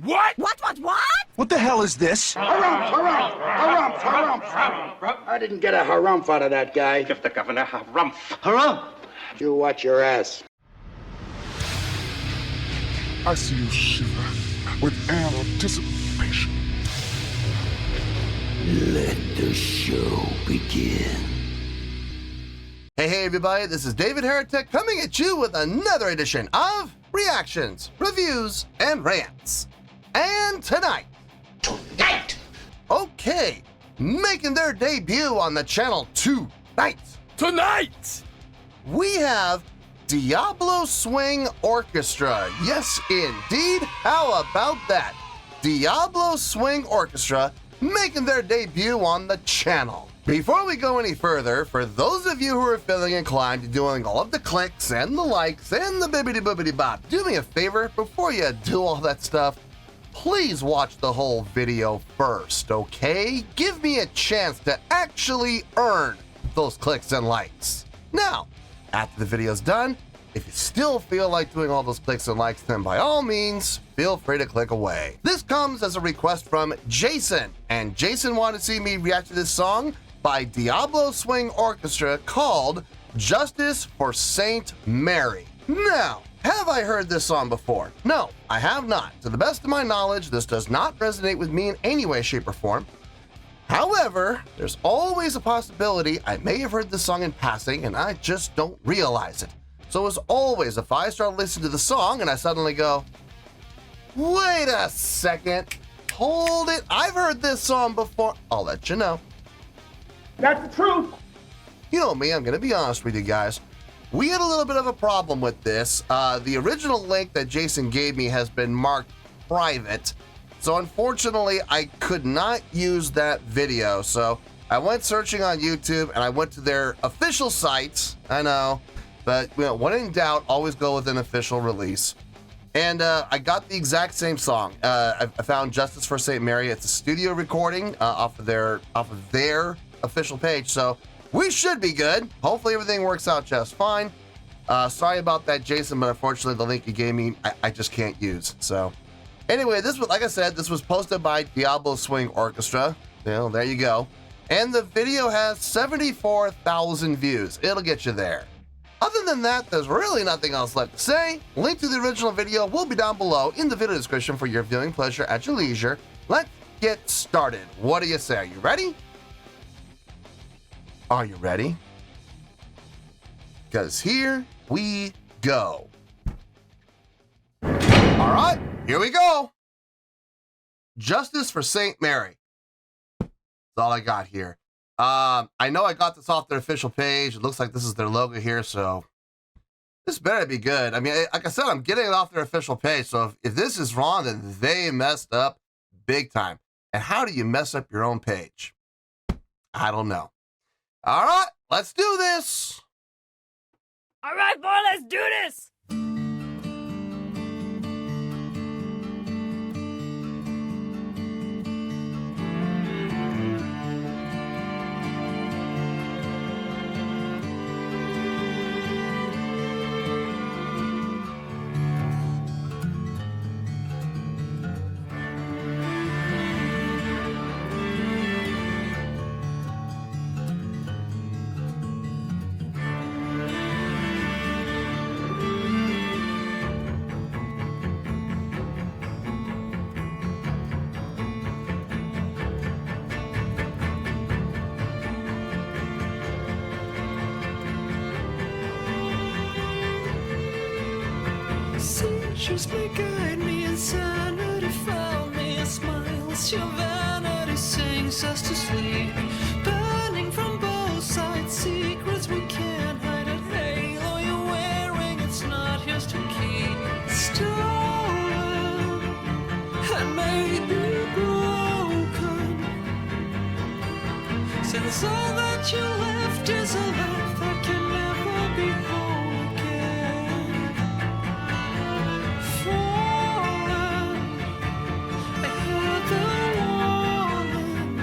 What? What? What the hell is this? Harumph. I didn't get a harumph out of that guy. Give the governor harumph. Harumph! You watch your ass. I see you shiver with anticipation. Let the show begin. Hey everybody, this is David Heretic coming at you with another edition of Reactions, Reviews, and Rants. And tonight, okay, making their debut on the channel tonight, we have Diablo Swing Orchestra. Yes, indeed. How about that? Diablo Swing Orchestra making their debut on the channel. Before we go any further, for those of you who are feeling inclined to doing all of the clicks and the likes and the bibbidi-bobbidi-bop, do me a favor, before you do all that stuff, please watch the whole video first, okay? Give me a chance to actually earn those clicks and likes. Now, after the video's done, if you still feel like doing all those clicks and likes, then by all means, feel free to click away. This comes as a request from Jason, and Jason wanted to see me react to this song by Diablo Swing Orchestra called Justice for Saint Mary. Now, have I heard this song before? No, I have not. To the best of my knowledge, this does not resonate with me in any way, shape, or form. However, there's always a possibility I may have heard this song in passing and I just don't realize it. So as always, if I start listening to the song and I suddenly go, wait a second, hold it, I've heard this song before, I'll let you know. That's the truth. You know me, I'm gonna be honest with you guys. We had a little bit of a problem with this. The original link that Jason gave me has been marked private. So unfortunately, I could not use that video. So I went searching on YouTube and I went to their official site. I know, but you know, when in doubt, always go with an official release. And I got the exact same song. I found Justice for St. Mary. It's a studio recording off of their official page. So we should be good. Hopefully everything works out just fine. Sorry about that, Jason, but unfortunately the link you gave me, I just can't use. So anyway, this was, like I said, this was posted by Diablo Swing Orchestra. You know, there you go. And the video has 74,000 views. It'll get you there. Other than that, there's really nothing else left to say. Link to the original video will be down below in the video description for your viewing pleasure at your leisure. Let's get started. What do you say? Are you ready? Are you ready? Because here we go. All right, here we go. Justice for St. Mary. That's all I got here. I know I got this off their official page. It looks like this is their logo here, so this better be good. I mean, like I said, I'm getting it off their official page, so if this is wrong, then they messed up big time. And how do you mess up your own page? I don't know. All right, let's do this. All right, boy, let's do this. Seizures may guide me, insanity found me. A smile as your vanity sings us to sleep. Burning from both sides, secrets we can't hide. That halo you're wearing, it's not yours to keep. Stolen and maybe broken, since all that you left is a life that can never be whole again. Fallen, I heard the warning,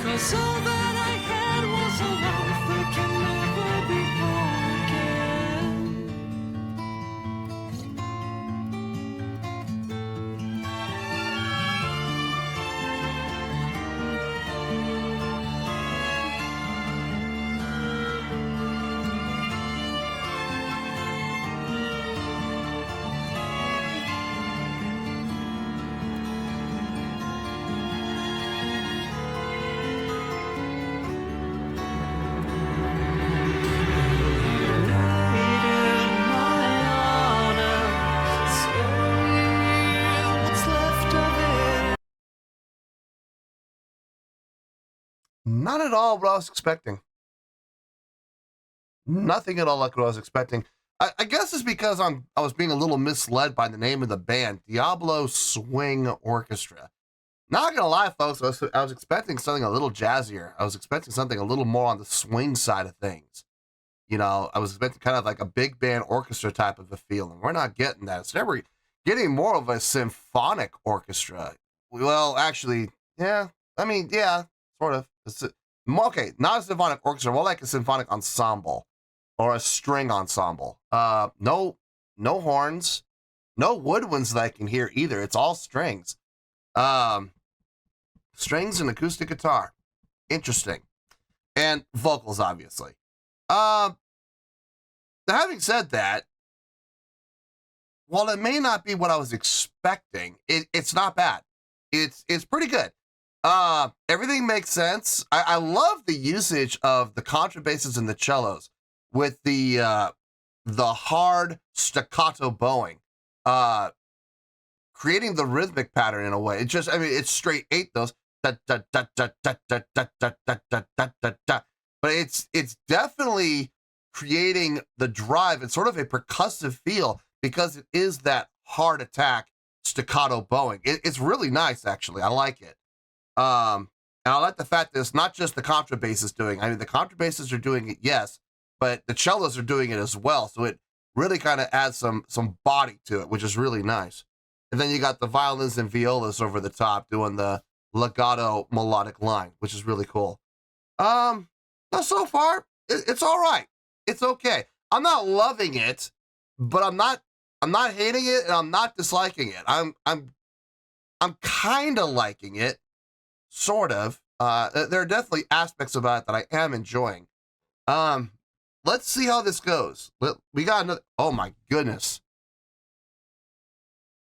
'cause all that I had was a life that can never be whole again. Not at all what I was expecting. Nothing at all like what I was expecting. I guess it's because I was being a little misled by the name of the band, Diablo Swing Orchestra. Not gonna lie, folks, I was expecting something a little jazzier. I was expecting something a little more on the swing side of things. You know, I was expecting kind of like a big band orchestra type of a feeling. We're not getting that. It's never getting more of a symphonic orchestra. Well, actually, yeah. I mean, yeah, sort of. Okay, not a symphonic orchestra, more like a symphonic ensemble or a string ensemble. No horns, no woodwinds that I can hear either. It's all strings. Strings and acoustic guitar. Interesting. And vocals, obviously. Having said that, while it may not be what I was expecting, it's not bad. It's pretty good. Everything makes sense. I love the usage of the contrabasses and the cellos with the hard staccato bowing, creating the rhythmic pattern in a way. It's straight 8 notes, da, da, da, da, da, da, da, da, da, da, da, da, da. But it's definitely creating the drive and sort of a percussive feel because it is that hard attack staccato bowing. It's really nice, actually. I like it. And I like the fact that it's not just the contrabasses doing. I mean, the contrabasses are doing it, yes, but the cellos are doing it as well. So it really kind of adds some body to it, which is really nice. And then you got the violins and violas over the top doing the legato melodic line, which is really cool. So far, it's all right. It's okay. I'm not loving it, but I'm not hating it, and I'm not disliking it. I'm kind of liking it, sort of. There are definitely aspects about it that I am enjoying. Let's see how this goes. We got another. Oh my goodness.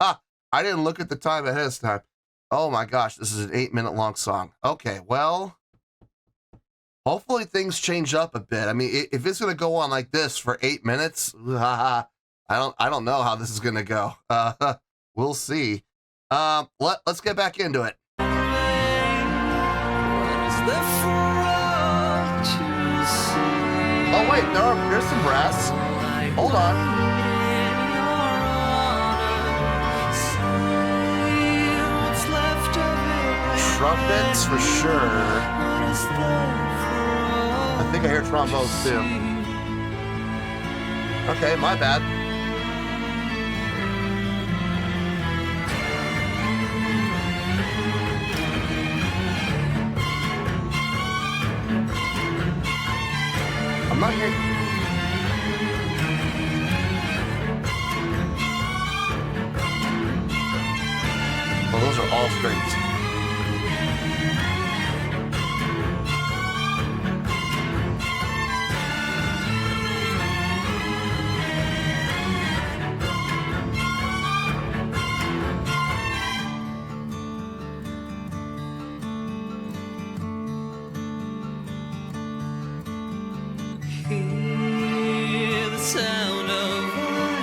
I didn't look at the time ahead of time. Oh my gosh, this is an 8-minute long song. Okay, well, hopefully things change up a bit. I mean, if it's gonna go on like this for 8 minutes, I don't know how this is gonna go. We'll see. Let's get back into it. Oh wait, there's some brass. Hold on. Trumpets for sure. I think I hear trombones too. Okay, my bad. I'm not hearing. Well, those are all strings. Hear the sound of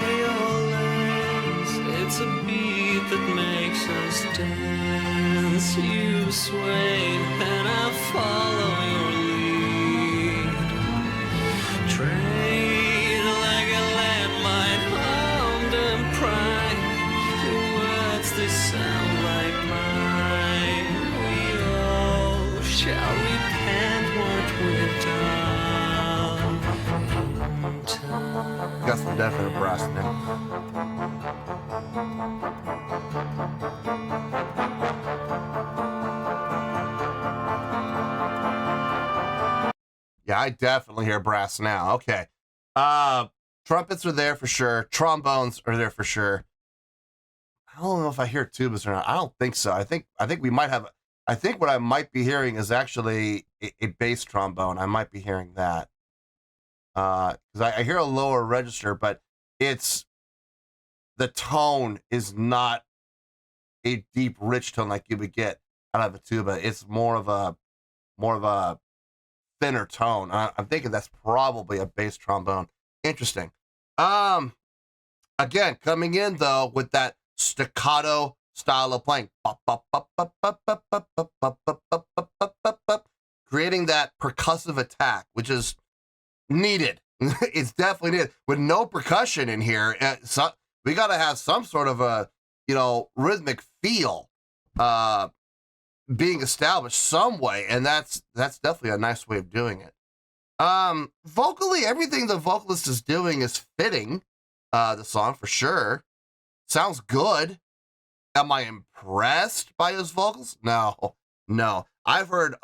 violins. It's a beat that makes us dance. You sway and I follow your lead. Trained like a landmine, armed and primed. Your words, they sound like mine. We all shall repent what we've done. Got some definite brass in there. Yeah, I definitely hear brass now. Okay. Trumpets are there for sure. Trombones are there for sure. I don't know if I hear tubas or not. I don't think so. I think we might have. I think what I might be hearing is actually a bass trombone. I might be hearing that. Because I hear a lower register, but the tone is not a deep, rich tone like you would get out of a tuba. It's more of a thinner tone. I'm thinking that's probably a bass trombone. Interesting. Again, coming in though with that staccato style of playing, creating that percussive attack, which is needed. It's definitely needed. With no percussion in here, we got to have some sort of a, rhythmic feel being established some way, and that's definitely a nice way of doing it. Vocally, everything the vocalist is doing is fitting the song for sure. Sounds good. Am I impressed by his vocals? No. I've heard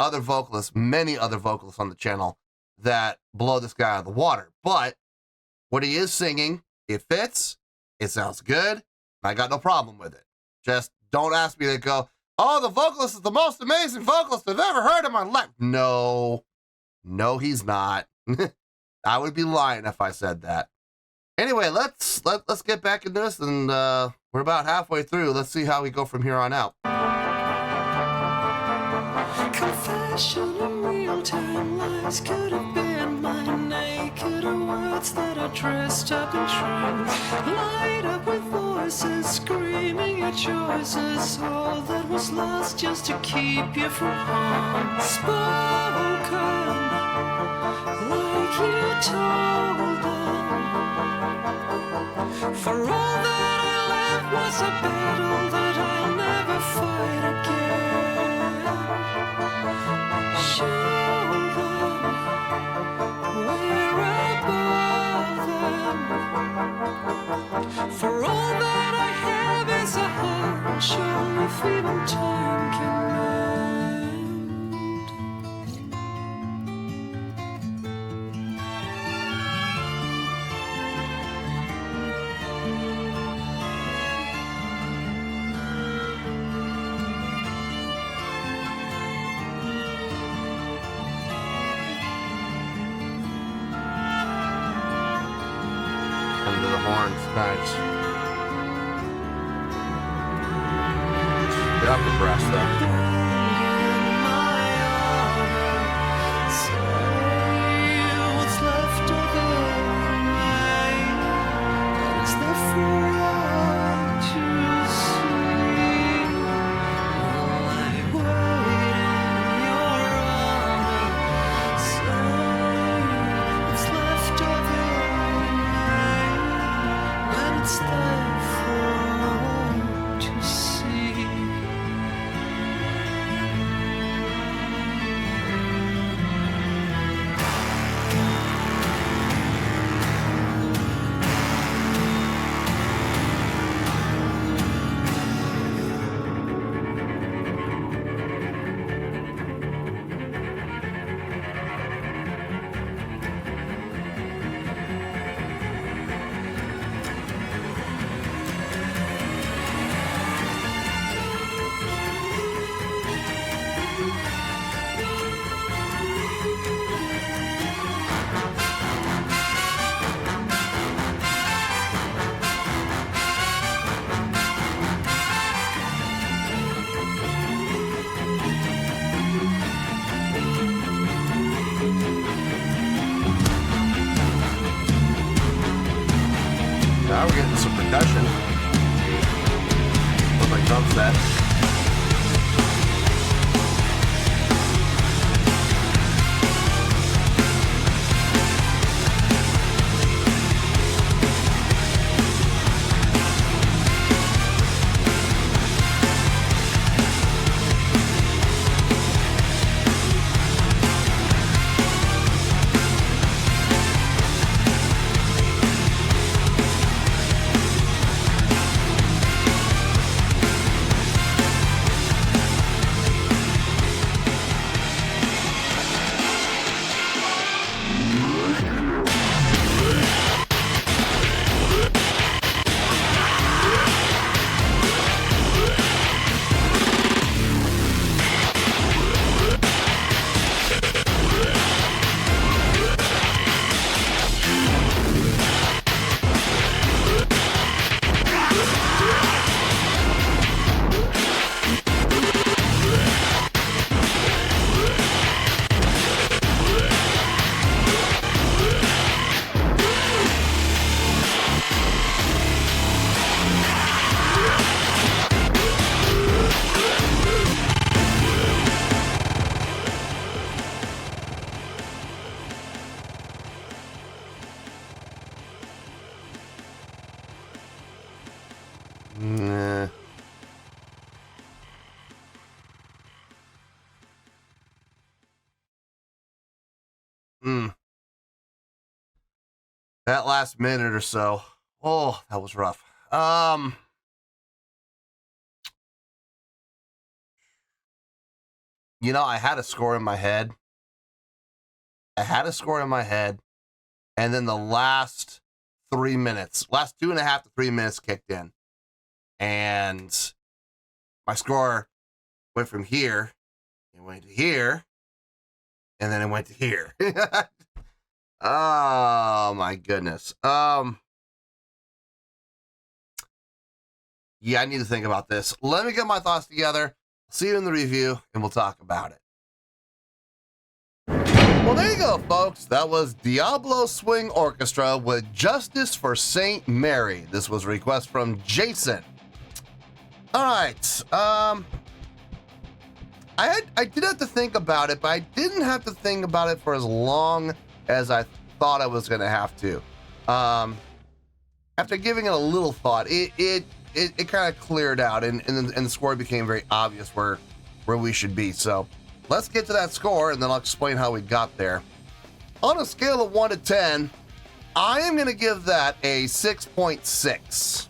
many other vocalists on the channel that blow this guy out of the water. But what he is singing, it fits. It sounds good. I got no problem with it. Just don't ask me to go, oh, the vocalist is the most amazing vocalist I've ever heard in my life. No, he's not. I would be lying if I said that. Anyway, let's get back into this, and we're about halfway through. Let's see how we go from here on out. Confession in real time, lies could have been my naked words that are dressed up in truth. Light up with voices screaming your choices, all that was lost just to keep you from harm. Spoken like you told them. For all that I left was a battle that I'll never fight again. Show them we're above them. For all that I have is a heart, show if even time can mend. Under the horns, nice. Get off the brass though. Now we're getting some percussion. With my drum set. that last minute or so. Oh, that was rough. You know, I had a score in my head. And then the last 3 minutes, last 2.5 to 3 minutes kicked in. And my score went from here, it went to here, and then it went to here. Oh my goodness. Yeah, I need to think about this. Let me get my thoughts together. See you in the review, and we'll talk about it. Well, there you go, folks. That was Diablo Swing Orchestra with Justice for St. Mary. This was a request from Jason. All right. I did have to think about it, but I didn't have to think about it for as long as I thought I was going to have to. After giving it a little thought, it kind of cleared out, and the score became very obvious where we should be. So let's get to that score, and then I'll explain how we got there. On a scale of 1 to 10, I am going to give that a 6.6.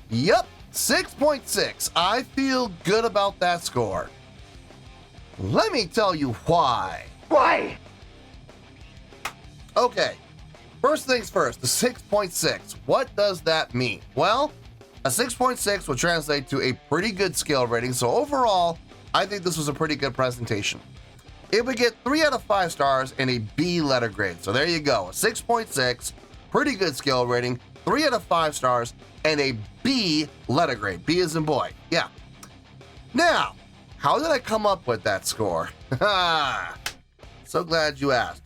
Yep, 6.6. I feel good about that score. Let me tell you why. Why? Okay, first things first, the 6.6. What does that mean? Well, a 6.6 will translate to a pretty good skill rating, so overall, I think this was a pretty good presentation. It would get 3 out of 5 stars and a B letter grade. So there you go, a 6.6, pretty good skill rating, 3 out of 5 stars, and a B letter grade. B as in boy, yeah. Now, how did I come up with that score? So glad you asked.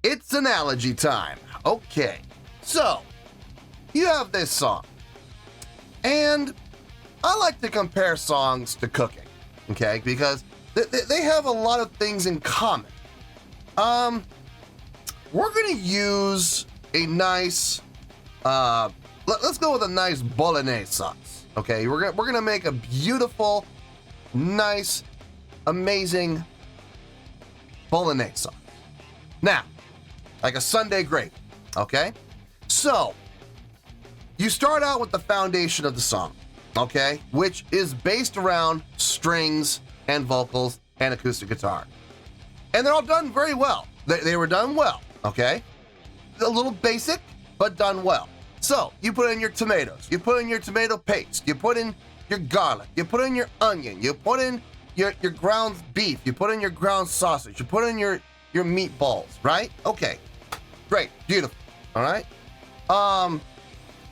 It's analogy time. Okay, so you have this song, and I like to compare songs to cooking, okay, because they have a lot of things in common. We're gonna use a nice, let's go with a nice bolognese sauce, okay? We're gonna make a beautiful, nice, amazing bolognese sauce. Now, like a Sunday gravy, okay? So, you start out with the foundation of the song, okay? Which is based around strings and vocals and acoustic guitar. And they're all done very well. They were done well, okay? A little basic, but done well. So, you put in your tomatoes, you put in your tomato paste, you put in your garlic, you put in your onion, you put in your ground beef, you put in your ground sausage, you put in your meatballs, right? Okay, great, beautiful, all right?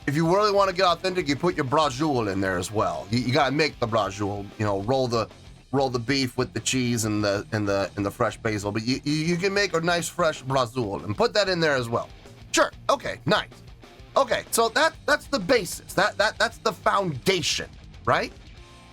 If you really want to get authentic, you put your braciole in there as well. You gotta make the braciole, you know, roll the beef with the cheese and the fresh basil, but you can make a nice fresh braciole and put that in there as well. Sure, okay, nice. Okay, so that's the basis. That's the foundation, right?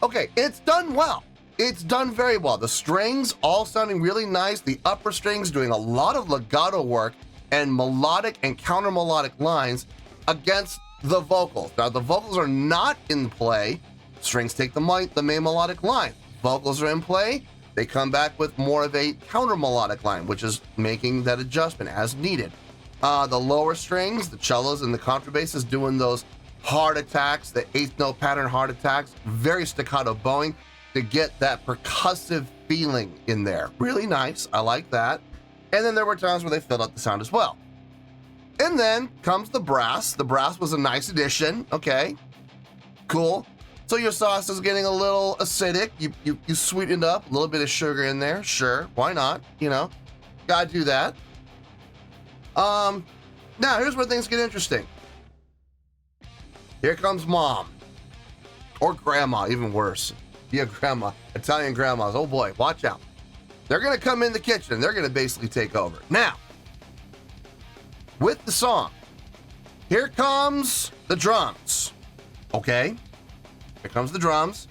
Okay, it's done well. It's done very well. The strings all sounding really nice. The upper strings doing a lot of legato work and melodic and counter melodic lines against the vocals. Now, the vocals are not in play. Strings take the main melodic line. Vocals are in play. They come back with more of a counter melodic line, which is making that adjustment as needed. The lower strings, the cellos and the contrabasses doing those heart attacks, the eighth note pattern heart attacks, very staccato bowing to get that percussive feeling in there. Really nice. I like that. And then there were times where they filled out the sound as well. And then comes the brass. The brass was a nice addition. Okay, cool. So your sauce is getting a little acidic. You sweeten it up, a little bit of sugar in there. Sure, why not? You know, gotta do that. Now here's where things get interesting. Here comes mom. Or grandma, even worse. Yeah, grandma. Italian grandmas. Oh boy, watch out. They're gonna come in the kitchen. They're gonna basically take over. Now, with the song, here comes the drums. Okay, here comes the drums.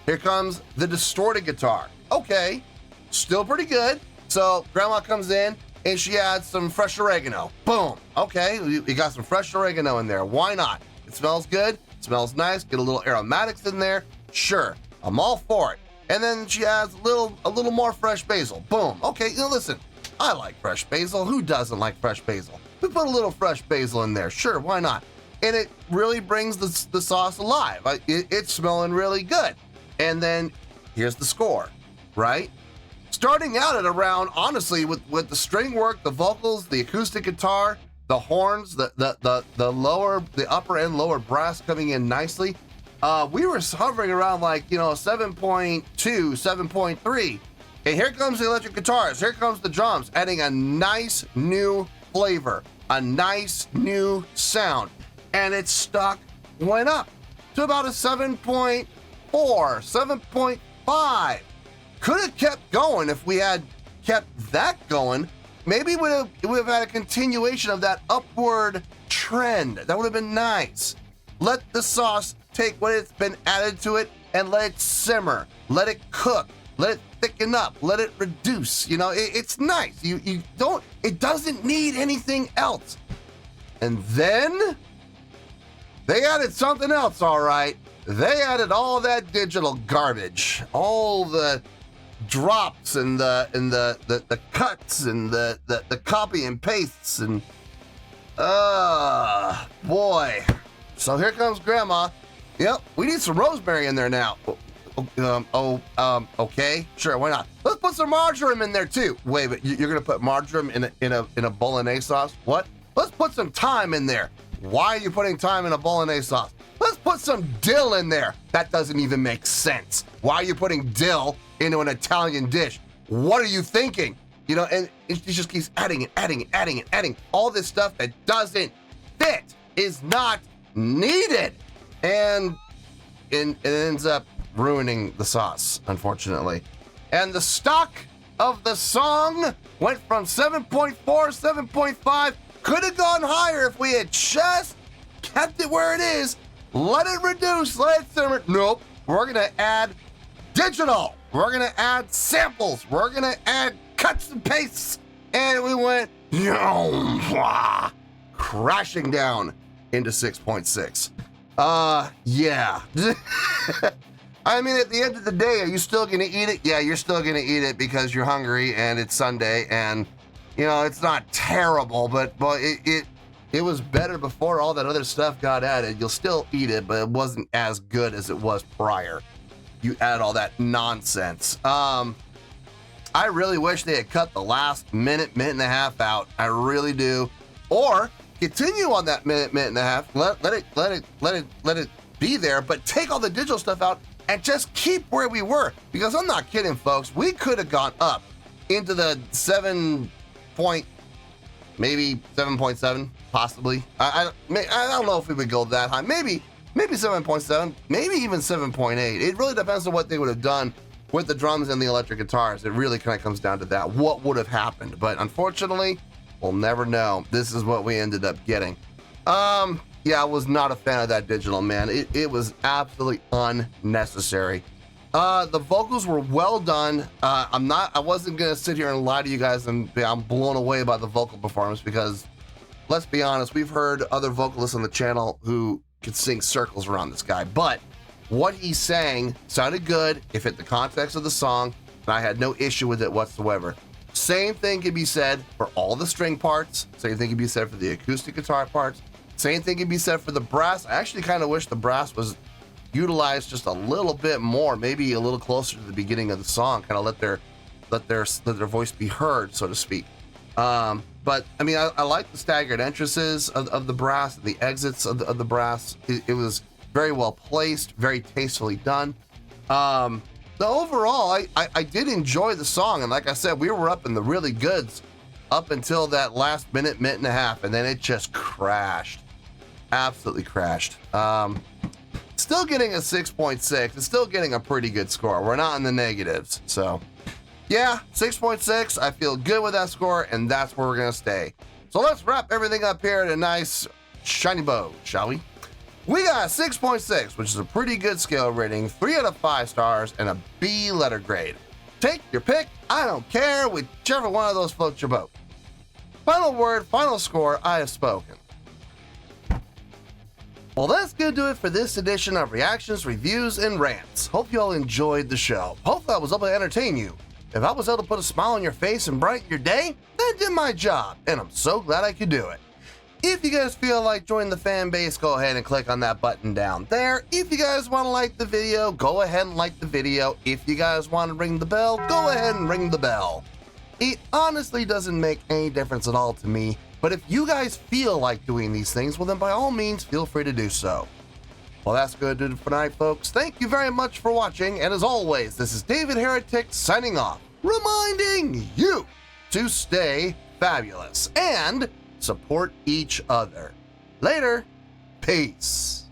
Here comes the distorted guitar. Okay, still pretty good. So grandma comes in and she adds some fresh oregano. Boom. Okay, we got some fresh oregano in there. Why not? It smells good. It smells nice. Get a little aromatics in there. Sure, I'm all for it. And then she adds a little more fresh basil. Boom. Okay, you know, listen, I like fresh basil. Who doesn't like fresh basil? We put a little fresh basil in there. Sure, why not? And it really brings the sauce alive. It's smelling really good. And then here's the score, right? Starting out at around, honestly, with the string work, the vocals, the acoustic guitar, the horns, the upper and lower brass coming in nicely. We were hovering around like, 7.2, 7.3. And here comes the electric guitars. Here comes the drums, adding a nice new flavor, a nice new sound. And it went up to about a 7.4, 7.5. Could have kept going if we had kept that going. Maybe we would have had a continuation of that upward trend. That would have been nice. Let the sauce take what it's been added to it and let it simmer. Let it cook. Let it thicken up. Let it reduce. It's nice. It doesn't need anything else. And then they added something else, all right. They added all that digital garbage, all the drops and the cuts and the copy and pastes and boy. So here comes Grandma. Yep, we need some rosemary in there now. Okay, sure, why not? Let's put some marjoram in there too. Wait, but you're gonna put marjoram in a bolognese sauce? What? Let's put some thyme in there. Why are you putting thyme in a bolognese sauce? Let's put some dill in there. That doesn't even make sense. Why are you putting dill into an Italian dish? What are you thinking? And it just keeps adding all this stuff that doesn't fit, is not needed, and it ends up ruining the sauce, unfortunately. And the stock of the song went from 7.4, 7.5, could have gone higher if we had just kept it where it is. Let it reduce, let it simmer. Nope, we're gonna add digital. We're gonna add samples. We're gonna add cuts and pastes. And we went crashing down into 6.6. Yeah. I mean, at the end of the day, are you still gonna eat it? Yeah, you're still gonna eat it because you're hungry and it's Sunday and, it's not terrible, but it was better before all that other stuff got added. You'll still eat it, but it wasn't as good as it was prior. You add all that nonsense. I really wish they had cut the last minute and a half out. I really do. Or continue on that minute and a half. Let it be there, but take all the digital stuff out and just keep where we were. Because I'm not kidding, folks. We could have gone up into the 7.7, possibly. I don't know if we would go that high. Maybe 7.7, maybe even 7.8. It really depends on what they would have done with the drums and the electric guitars. It really kind of comes down to that. What would have happened? But unfortunately, we'll never know. This is what we ended up getting. Yeah, I was not a fan of that digital, man. It was absolutely unnecessary. The vocals were well done. I wasn't gonna sit here and lie to you guys and I'm blown away by the vocal performance because let's be honest, we've heard other vocalists on the channel who could sing circles around this guy, but what he sang sounded good. It fit the context of the song, and I had no issue with it whatsoever. Same thing can be said for all the string parts. Same thing can be said for the acoustic guitar parts. Same thing can be said for the brass. I actually kind of wish the brass was utilized just a little bit more, maybe a little closer to the beginning of the song, kind of let their voice be heard, so to speak. But I mean, I like the staggered entrances of the brass, the exits of the brass. It was very well placed, very tastefully done. So overall, I did enjoy the song, and like I said, we were up in the really goods up until that last minute and a half, and then it just crashed. Absolutely crashed. Still getting a 6.6. It's still getting a pretty good score. We're not in the negatives. So, yeah, 6.6. I feel good with that score, and that's where we're going to stay. So let's wrap everything up here in a nice shiny bow, shall we? We got a 6.6, which is a pretty good scale rating, 3 out of 5 stars, and a B letter grade. Take your pick. I don't care. Whichever one of those floats your boat. Final word, final score, I have spoken. Well, that's going to do it for this edition of Reactions, Reviews, and Rants. Hope you all enjoyed the show. Hopefully I was able to entertain you. If I was able to put a smile on your face and brighten your day, that did my job, and I'm so glad I could do it. If you guys feel like joining the fan base, go ahead and click on that button down there. If you guys want to like the video, go ahead and like the video. If you guys want to ring the bell, go ahead and ring the bell. It honestly doesn't make any difference at all to me, but if you guys feel like doing these things, well then by all means, feel free to do so. Well, that's going to do it for tonight, folks. Thank you very much for watching, and as always, this is David Heretic signing off, reminding you to stay fabulous and support each other. Later. Peace.